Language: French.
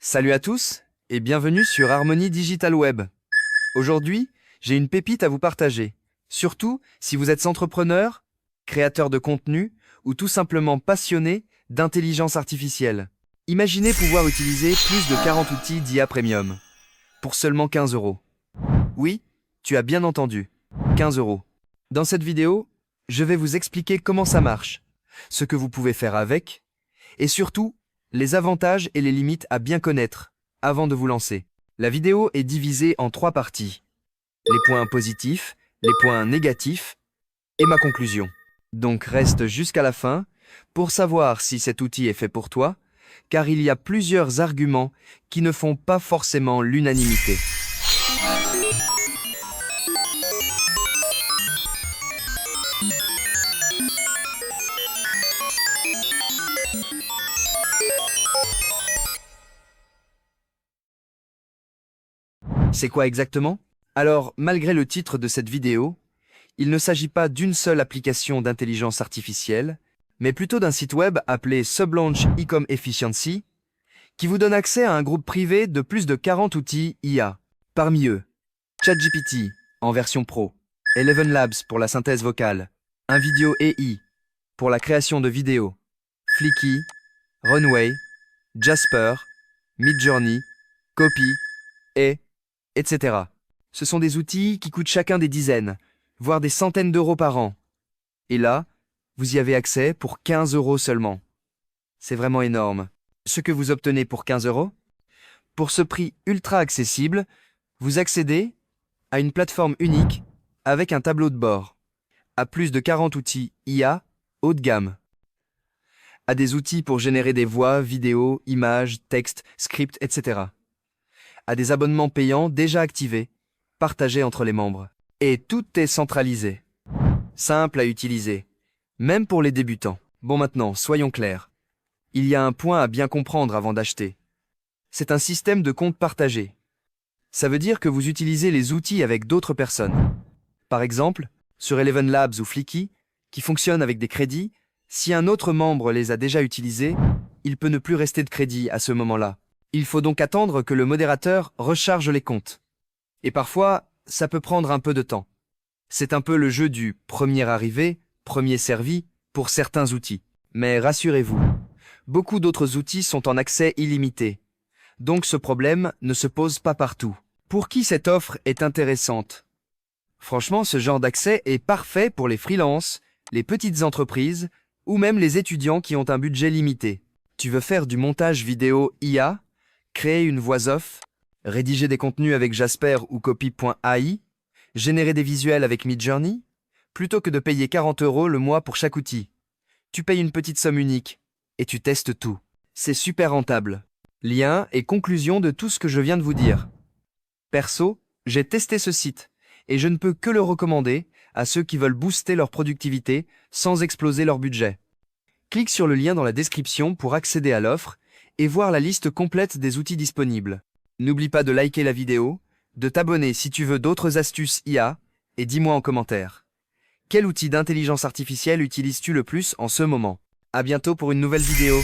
Salut à tous et bienvenue sur Harmonie Digital Web. Aujourd'hui, j'ai une pépite à vous partager. Surtout si vous êtes entrepreneur, créateur de contenu ou tout simplement passionné d'intelligence artificielle. Imaginez pouvoir utiliser plus de 40 outils d'IA Premium pour seulement 15 euros. Oui, tu as bien entendu, 15 euros. Dans cette vidéo, je vais vous expliquer comment ça marche, ce que vous pouvez faire avec et surtout les avantages et les limites à bien connaître avant de vous lancer. La vidéo est divisée en 3 parties. Les points positifs, les points négatifs et ma conclusion. Donc reste jusqu'à la fin pour savoir si cet outil est fait pour toi, car il y a plusieurs arguments qui ne font pas forcément l'unanimité. C'est quoi exactement? Alors, malgré le titre de cette vidéo, il ne s'agit pas d'une seule application d'intelligence artificielle, mais plutôt d'un site web appelé Sublaunch Ecom Efficiency, qui vous donne accès à un groupe privé de plus de 40 outils IA. Parmi eux, ChatGPT en version pro, Eleven Labs pour la synthèse vocale, InVideo AI pour la création de vidéos, Flicky, Runway, Jasper, Midjourney, Copy et etc. Ce sont des outils qui coûtent chacun des dizaines, voire des centaines d'euros par an. Et là, vous y avez accès pour 15 euros seulement. C'est vraiment énorme. Ce que vous obtenez pour 15 euros? Pour ce prix ultra accessible, vous accédez à une plateforme unique avec un tableau de bord, à plus de 40 outils IA haut de gamme, à des outils pour générer des voix, vidéos, images, textes, scripts, etc., à des abonnements payants déjà activés, partagés entre les membres. Et tout est centralisé. Simple à utiliser, même pour les débutants. Bon maintenant, soyons clairs. Il y a un point à bien comprendre avant d'acheter. C'est un système de compte partagé. Ça veut dire que vous utilisez les outils avec d'autres personnes. Par exemple, sur Eleven Labs ou Flicky, qui fonctionnent avec des crédits, si un autre membre les a déjà utilisés, il peut ne plus rester de crédit à ce moment-là. Il faut donc attendre que le modérateur recharge les comptes. Et parfois, ça peut prendre un peu de temps. C'est un peu le jeu du premier arrivé, premier servi pour certains outils. Mais rassurez-vous, beaucoup d'autres outils sont en accès illimité. Donc ce problème ne se pose pas partout. Pour qui cette offre est intéressante? Franchement, ce genre d'accès est parfait pour les freelances, les petites entreprises ou même les étudiants qui ont un budget limité. Tu veux faire du montage vidéo IA, créer une voix off, rédiger des contenus avec Jasper ou Copy.ai, générer des visuels avec Midjourney, plutôt que de payer 40 euros le mois pour chaque outil. Tu payes une petite somme unique et tu testes tout. C'est super rentable. Lien et conclusion de tout ce que je viens de vous dire. Perso, j'ai testé ce site et je ne peux que le recommander à ceux qui veulent booster leur productivité sans exploser leur budget. Clique sur le lien dans la description pour accéder à l'offre et voir la liste complète des outils disponibles. N'oublie pas de liker la vidéo, de t'abonner si tu veux d'autres astuces IA, et dis-moi en commentaire. Quel outil d'intelligence artificielle utilises-tu le plus en ce moment? À bientôt pour une nouvelle vidéo.